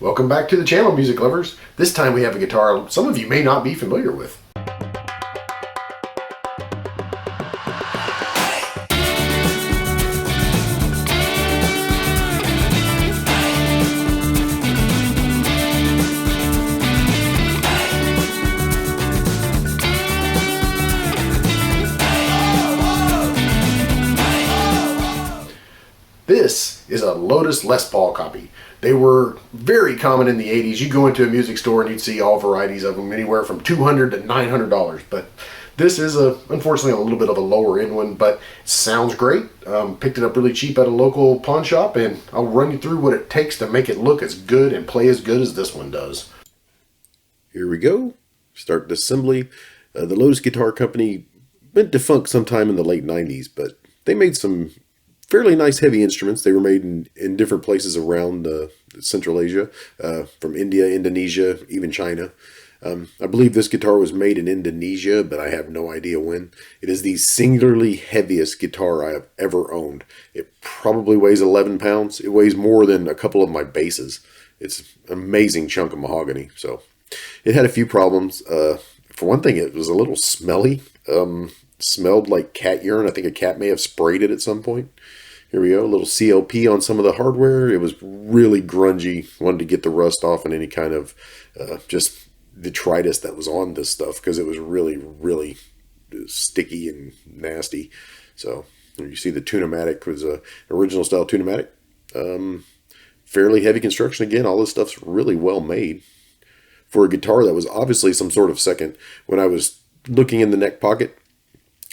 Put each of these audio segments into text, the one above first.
Welcome back to the channel, music lovers. This time we have a guitar some of you may not be familiar with. This is a Lotus Les Paul copy. They were very common in the 80s. You go into a music store and you'd see all varieties of them, anywhere from $200 to $900. But this is unfortunately a little bit of a lower end one, but it sounds great. Picked it up really cheap at a local pawn shop, and I'll run you through what it takes to make it look as good and play as good as this one does. Here we go. Start the assembly. The Lotus Guitar Company went defunct sometime in the late 90s, but they made some fairly nice heavy instruments. They were made in different places around Central Asia, from India, Indonesia, even China. I believe this guitar was made in Indonesia, but I have no idea when. It is the singularly heaviest guitar I have ever owned. It probably weighs 11 pounds. It weighs more than a couple of my basses. It's an amazing chunk of mahogany. So it had a few problems. For one thing, it was a little smelly. Smelled like cat urine. I think a cat may have sprayed it at some point. Here we go, a little CLP on some of the hardware. It was really grungy. Wanted to get the rust off and any kind of just detritus that was on this stuff, because it was really, really sticky and nasty. So you see the Tune-o-matic was a original style Tune-o-matic. Fairly heavy construction. Again, all this stuff's really well made for a guitar that was obviously some sort of second. When I was looking in the neck pocket,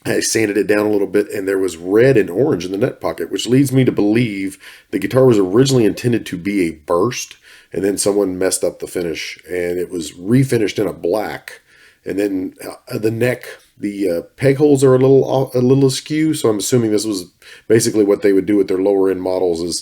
I sanded it down a little bit, and there was red and orange in the neck pocket, which leads me to believe the guitar was originally intended to be a burst, and then someone messed up the finish, and it was refinished in a black. And then the neck, the peg holes are a little askew, so I'm assuming this was basically what they would do with their lower end models, is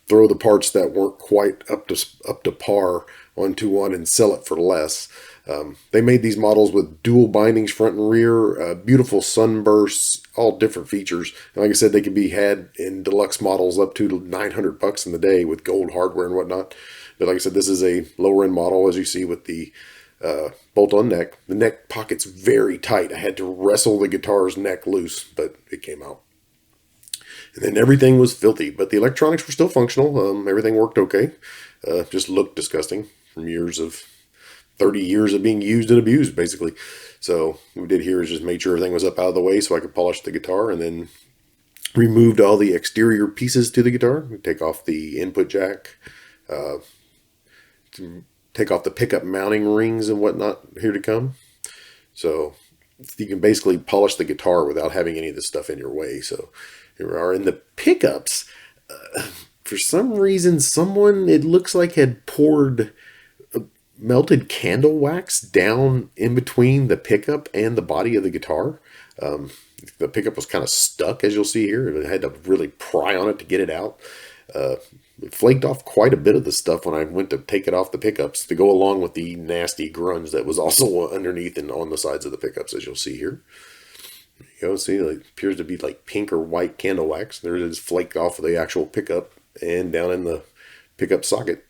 throw the parts that weren't quite up to par onto one and sell it for less. They made these models with dual bindings front and rear, beautiful sunbursts, all different features. And like I said, they could be had in deluxe models up to $900 in the day with gold hardware and whatnot. But like I said, this is a lower end model, as you see, with the bolt-on neck. The neck pocket's very tight. I had to wrestle the guitar's neck loose, but it came out. And then everything was filthy, but the electronics were still functional. Everything worked okay. Just looked disgusting from 30 years of being used and abused, basically. So what we did here is just made sure everything was up out of the way so I could polish the guitar, and then removed all the exterior pieces to the guitar. Take off the input jack, take off the pickup mounting rings and whatnot here to come. So you can basically polish the guitar without having any of this stuff in your way. So here we are in the pickups. For some reason, someone, it looks like, had poured melted candle wax down in between the pickup and the body of the guitar. The pickup was kind of stuck, as you'll see here. I had to really pry on it to get it out. It flaked off quite a bit of the stuff when I went to take it off the pickups to go along with the nasty grunge that was also underneath and on the sides of the pickups, as you'll see here. You know, see, it appears to be like pink or white candle wax. There it is, flaked off of the actual pickup and down in the pickup socket.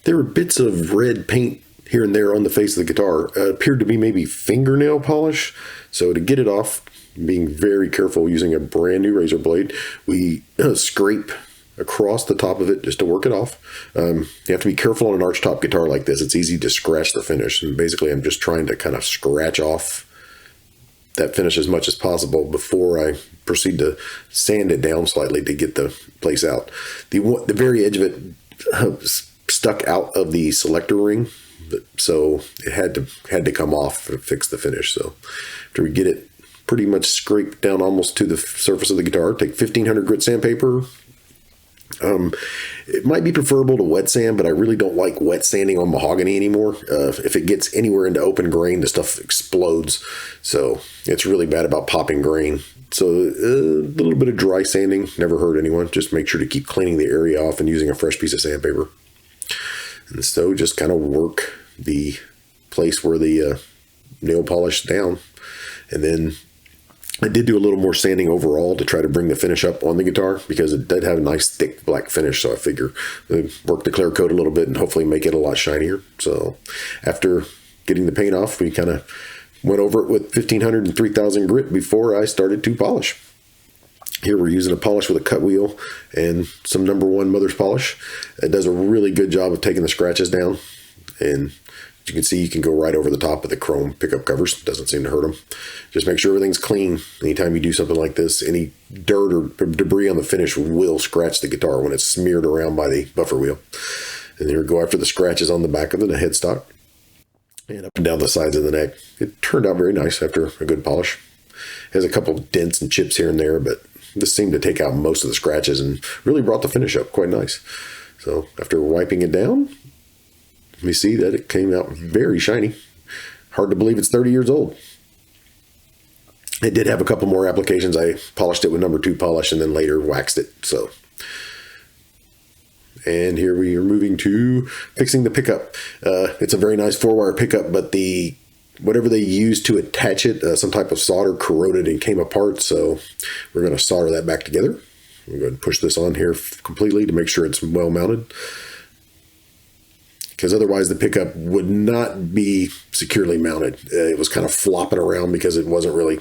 There were bits of red paint here and there on the face of the guitar. Appeared to be maybe fingernail polish. So to get it off, being very careful using a brand new razor blade, we scrape across the top of it just to work it off. You have to be careful on an arch top guitar like this. It's easy to scratch the finish. And basically I'm just trying to kind of scratch off that finish as much as possible before I proceed to sand it down slightly to get the place out. The very edge of it stuck out of the selector ring, so it had to come off to fix the finish. So after we get it pretty much scraped down almost to the surface of the guitar, take 1500 grit sandpaper. It might be preferable to wet sand, but I really don't like wet sanding on mahogany anymore. If it gets anywhere into open grain, the stuff explodes. So it's really bad about popping grain. So a little bit of dry sanding never hurt anyone. Just make sure to keep cleaning the area off and using a fresh piece of sandpaper. And so just kind of work the place where the nail polish down. And then I did do a little more sanding overall to try to bring the finish up on the guitar, because it did have a nice thick black finish. So I figure work the clear coat a little bit and hopefully make it a lot shinier. So after getting the paint off, we kind of went over it with 1500 and 3000 grit before I started to polish. Here we're using a polish with a cut wheel and some number 1 mother's polish. It does a really good job of taking the scratches down, and you can see you can go right over the top of the chrome pickup covers. Doesn't seem to hurt them. Just make sure everything's clean. Anytime you do something like this, any dirt or debris on the finish will scratch the guitar when it's smeared around by the buffer wheel. And then you go after the scratches on the back of the headstock and up and down the sides of the neck. It turned out very nice after a good polish. It has a couple of dents and chips here and there, but this seemed to take out most of the scratches and really brought the finish up quite nice. So after wiping it down, we see that it came out very shiny. Hard to believe it's 30 years old. It did have a couple more applications. I polished it with number 2 polish and then later waxed it. So, and here we are moving to fixing the pickup. It's a very nice 4-wire pickup, but whatever they used to attach it, some type of solder corroded and came apart. So we're going to solder that back together. I'm going to push this on here completely to make sure it's well mounted, because otherwise the pickup would not be securely mounted. It was kind of flopping around because it wasn't really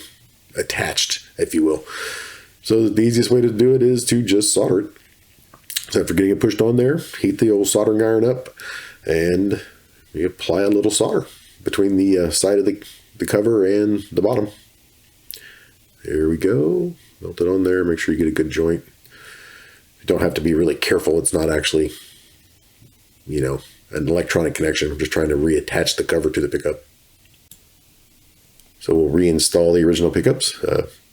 attached, if you will. So the easiest way to do it is to just solder it. So after getting it pushed on there, heat the old soldering iron up, and we apply a little solder between the side of the cover and the bottom. There we go. Melt it on there. Make sure you get a good joint. You don't have to be really careful. It's not actually, an electronic connection. I'm just trying to reattach the cover to the pickup. So we'll reinstall the original pickups,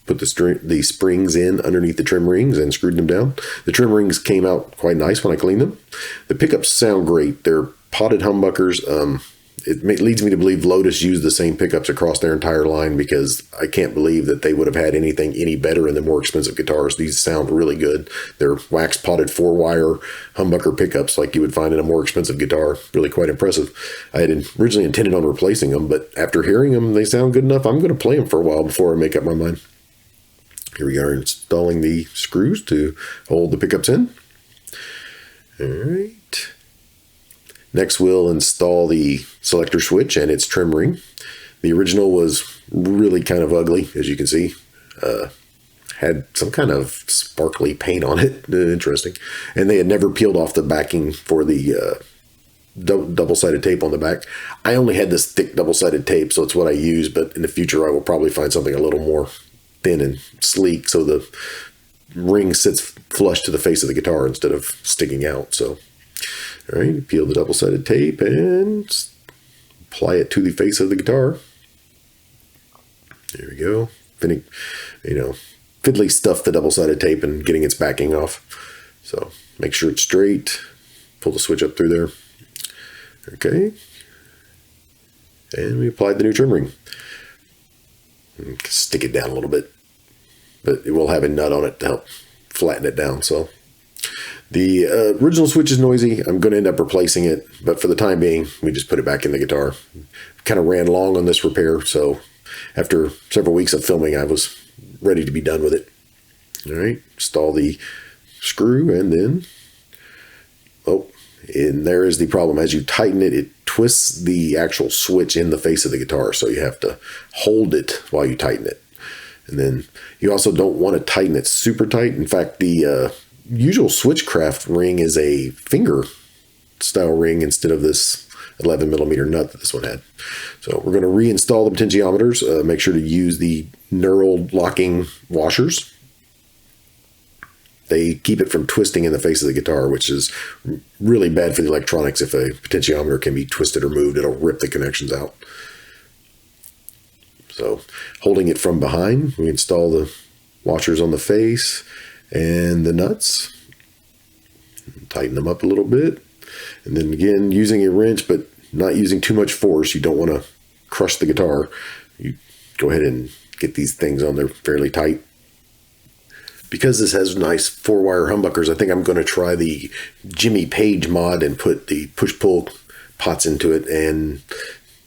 put the springs in underneath the trim rings and screwed them down. The trim rings came out quite nice when I cleaned them. The pickups sound great. They're potted humbuckers. It leads me to believe Lotus used the same pickups across their entire line, because I can't believe that they would have had anything any better in the more expensive guitars. These sound really good. They're wax potted 4-wire humbucker pickups like you would find in a more expensive guitar. Really quite impressive. I had originally intended on replacing them, but after hearing them, they sound good enough. I'm going to play them for a while before I make up my mind. Here we are installing the screws to hold the pickups in. All right. Next, we'll install the selector switch and its trim ring. The original was really kind of ugly, as you can see. Had some kind of sparkly paint on it. Interesting. And they had never peeled off the backing for the double-sided tape on the back. I only had this thick double-sided tape, so it's what I use, but in the future I will probably find something a little more thin and sleek so the ring sits flush to the face of the guitar instead of sticking out. So, all right, peel the double-sided tape and apply it to the face of the guitar. There we go. Fiddly stuff the double-sided tape and getting its backing off. So make sure it's straight. Pull the switch up through there. Okay. And we applied the new trim ring. Stick it down a little bit, but it will have a nut on it to help flatten it down. So the original switch is noisy. I'm going to end up replacing it, but for the time being, we just put it back in the guitar. Kind of ran long on this repair, so after several weeks of filming, I was ready to be done with it. All right, install the screw, and then, and there is the problem. As you tighten it, it twists the actual switch in the face of the guitar, so you have to hold it while you tighten it. And then you also don't want to tighten it super tight. In fact, the usual Switchcraft ring is a finger style ring instead of this 11 millimeter nut that this one had. So we're going to reinstall the potentiometers. Make sure to use the knurled locking washers. They keep it from twisting in the face of the guitar, which is really bad for the electronics. If a potentiometer can be twisted or moved, it'll rip the connections out. So holding it from behind, we install the washers on the face and the nuts. Tighten them up a little bit. And then again, using a wrench, but not using too much force. You don't want to crush the guitar. You go ahead and get these things on there fairly tight. Because this has nice 4-wire humbuckers, I think I'm going to try the Jimmy Page mod and put the push-pull pots into it and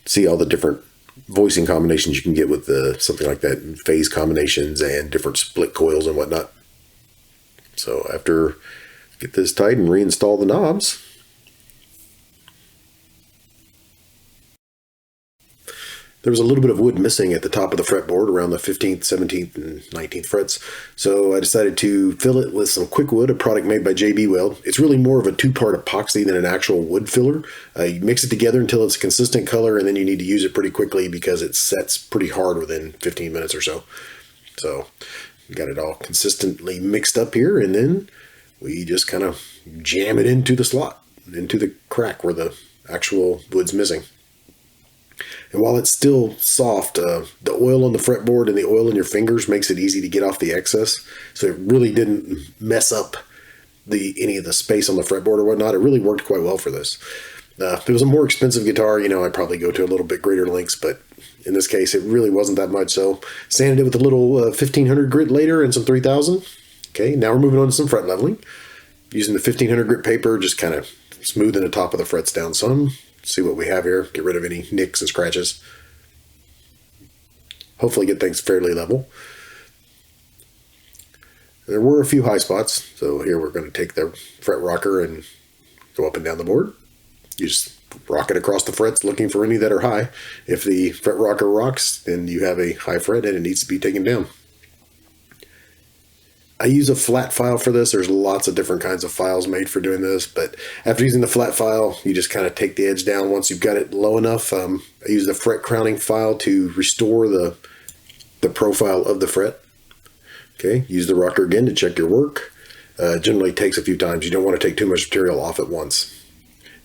see all the different voicing combinations you can get with something like that, phase combinations and different split coils and whatnot. So after get this tight and reinstall the knobs, there was a little bit of wood missing at the top of the fretboard around the 15th, 17th, and 19th frets. So I decided to fill it with some quick wood, a product made by JB Weld. It's really more of a two-part epoxy than an actual wood filler. You mix it together until it's a consistent color, and then you need to use it pretty quickly because it sets pretty hard within 15 minutes or so. So got it all consistently mixed up here, and then we just kind of jam it into the slot, into the crack where the actual wood's missing. And while it's still soft, the oil on the fretboard and the oil in your fingers makes it easy to get off the excess. So it really didn't mess up any of the space on the fretboard or whatnot. It really worked quite well for this. If it was a more expensive guitar, I'd probably go to a little bit greater lengths, but in this case, it really wasn't that much. So sanded it with a little 1500 grit later and some 3000. Okay, now we're moving on to some fret leveling. Using the 1500 grit paper, just kind of smoothing the top of the frets down some. See what we have here, get rid of any nicks and scratches. Hopefully get things fairly level. There were a few high spots, so here we're going to take the fret rocker and go up and down the board. You just rock it across the frets looking for any that are high. If the fret rocker rocks, then you have a high fret and it needs to be taken down. I use a flat file for this. There's lots of different kinds of files made for doing this, but after using the flat file, you just kind of take the edge down once you've got it low enough. I use the fret crowning file to restore the profile of the fret. Okay, use the rocker again to check your work. Generally takes a few times. You don't want to take too much material off at once.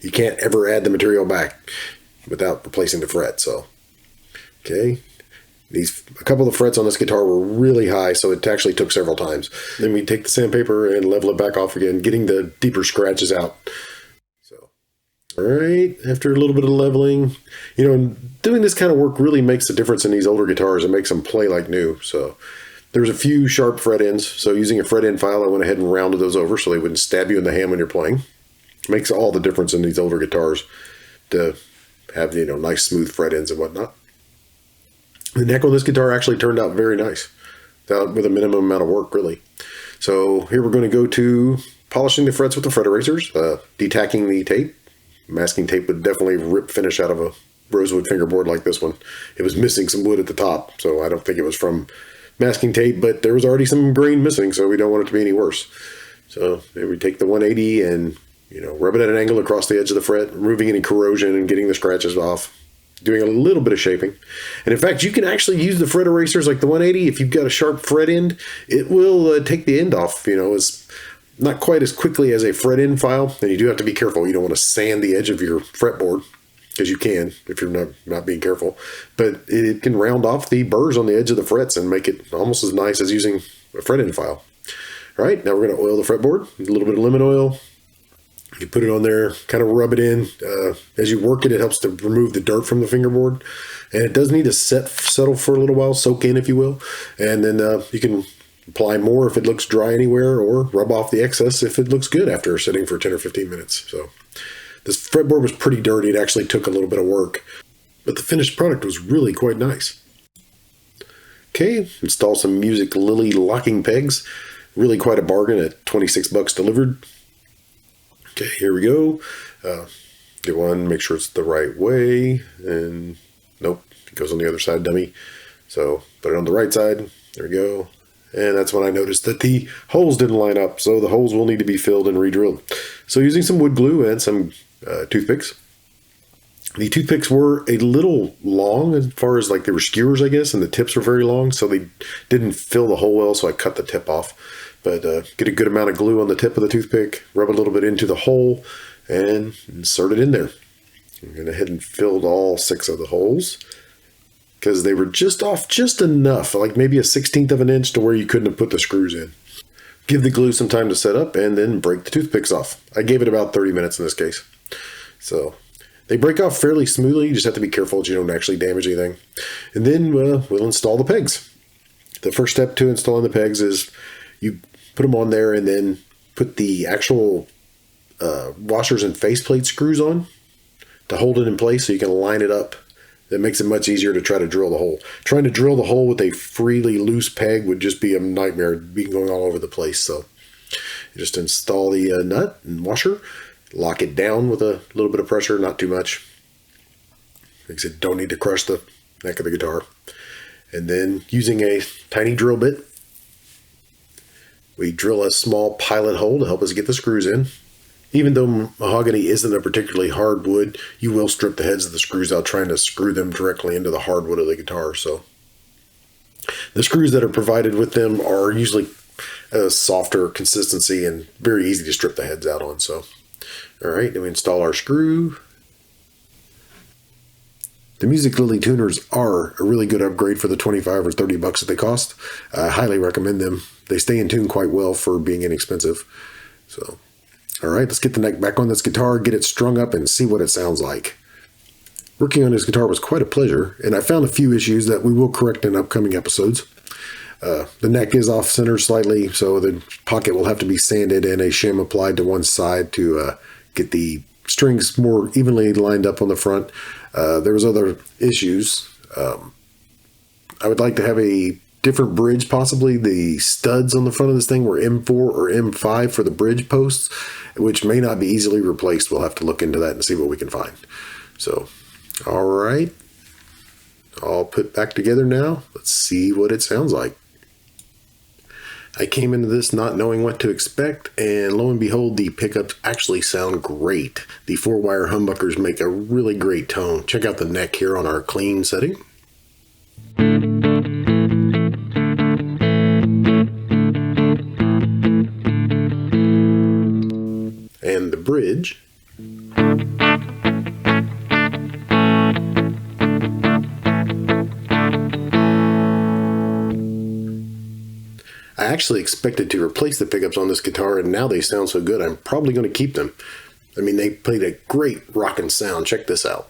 You can't ever add the material back without replacing the fret. So, okay. A couple of the frets on this guitar were really high, so it actually took several times. Then we take the sandpaper and level it back off again, getting the deeper scratches out. So, all right, after a little bit of leveling, doing this kind of work really makes a difference in these older guitars. It makes them play like new. So there's a few sharp fret ends. So using a fret end file, I went ahead and rounded those over so they wouldn't stab you in the hand when you're playing. Makes all the difference in these older guitars to have, nice smooth fret ends and whatnot. The neck on this guitar actually turned out very nice, with a minimum amount of work, really. So here we're going to go to polishing the frets with the fret erasers, detacking the tape. Masking tape would definitely rip finish out of a rosewood fingerboard like this one. It was missing some wood at the top, so I don't think it was from masking tape, but there was already some grain missing, so we don't want it to be any worse. So here we take the 180 and, rub it at an angle across the edge of the fret, removing any corrosion and getting the scratches off. Doing a little bit of shaping. And in fact, you can actually use the fret erasers like the 180. If you've got a sharp fret end, it will take the end off. It's not quite as quickly as a fret end file, and you do have to be careful. You don't want to sand the edge of your fretboard, because you can if you're not being careful. But it can round off the burrs on the edge of the frets and make it almost as nice as using a fret end file. All right, now we're going to oil the fretboard. A little bit of lemon oil. You put it on there, kind of rub it in. As you work it, it helps to remove the dirt from the fingerboard. And it does need to settle for a little while, soak in, if you will. And then you can apply more if it looks dry anywhere, or rub off the excess if it looks good after sitting for 10 or 15 minutes. So this fretboard was pretty dirty. It actually took a little bit of work, but the finished product was really quite nice. Okay, install some Music Lily locking pegs. Really quite a bargain at 26 bucks delivered. Okay, here we go. Get one, make sure it's the right way, and nope, it goes on the other side, dummy. So put it on the right side, there we go. And that's when I noticed that the holes didn't line up, so the holes will need to be filled and re-drilled. So using some wood glue and some toothpicks. The toothpicks were a little long as far as they were skewers, I guess, and the tips were very long, so they didn't fill the hole well, so I cut the tip off. But get a good amount of glue on the tip of the toothpick, rub a little bit into the hole, and insert it in there. I'm going ahead and filled all 6 of the holes, because they were just off just enough, like maybe a 1/16 of an inch to where you couldn't have put the screws in. Give the glue some time to set up, and then break the toothpicks off. I gave it about 30 minutes in this case. So they break off fairly smoothly. You just have to be careful that you don't actually damage anything. And then we'll install the pegs. The first step to installing the pegs is you put them on there and then put the actual washers and faceplate screws on to hold it in place so you can line it up That makes it much easier to try to drill the hole. Trying to drill the hole with a freely loose peg would just be a nightmare. It'd be going all over the place. So you just install the nut and washer, lock it down with a little bit of pressure, not too much. Like I said, don't need to crush the neck of the guitar. And then using a tiny drill bit, we drill a small pilot hole to help us get the screws in. Even though mahogany isn't a particularly hard wood, you will strip the heads of the screws out trying to screw them directly into the hardwood of the guitar. So the screws that are provided with them are usually a softer consistency and very easy to strip the heads out on. So, all right, then we install our screw. The Music Lily tuners are a really good upgrade for the 25 or 30 bucks that they cost. I highly recommend them. They stay in tune quite well for being inexpensive. So, all right, let's get the neck back on this guitar, get it strung up, and see what it sounds like. Working on this guitar was quite a pleasure, and I found a few issues that we will correct in upcoming episodes. The neck is off center slightly, so the pocket will have to be sanded and a shim applied to one side to get the strings more evenly lined up on the front. There was other issues. I would like to have a different bridge, possibly. The studs on the front of this thing were M4 or M5 for the bridge posts, which may not be easily replaced. We'll have to look into that and see what we can find. So, all right. All put back together now. Let's see what it sounds like. I came into this not knowing what to expect, and lo and behold, the pickups actually sound great. The 4-wire humbuckers make a really great tone. Check out the neck here on our clean setting. And the bridge. I actually expected to replace the pickups on this guitar, and now they sound so good, I'm probably going to keep them. I mean, they played a great rockin' sound. Check this out.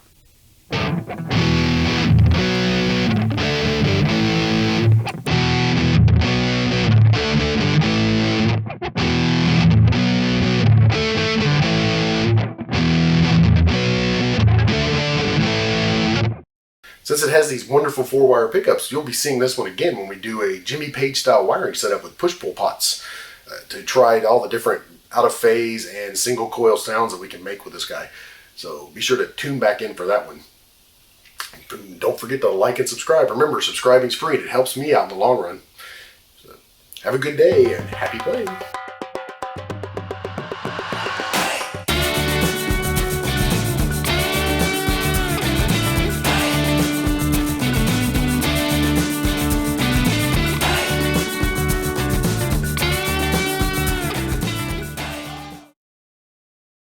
Since it has these wonderful 4-wire pickups, you'll be seeing this one again when we do a Jimmy Page style wiring setup with push-pull pots to try all the different out of phase and single coil sounds that we can make with this guy. So be sure to tune back in for that one. And don't forget to like and subscribe. Remember, subscribing's free and it helps me out in the long run. So have a good day and happy playing.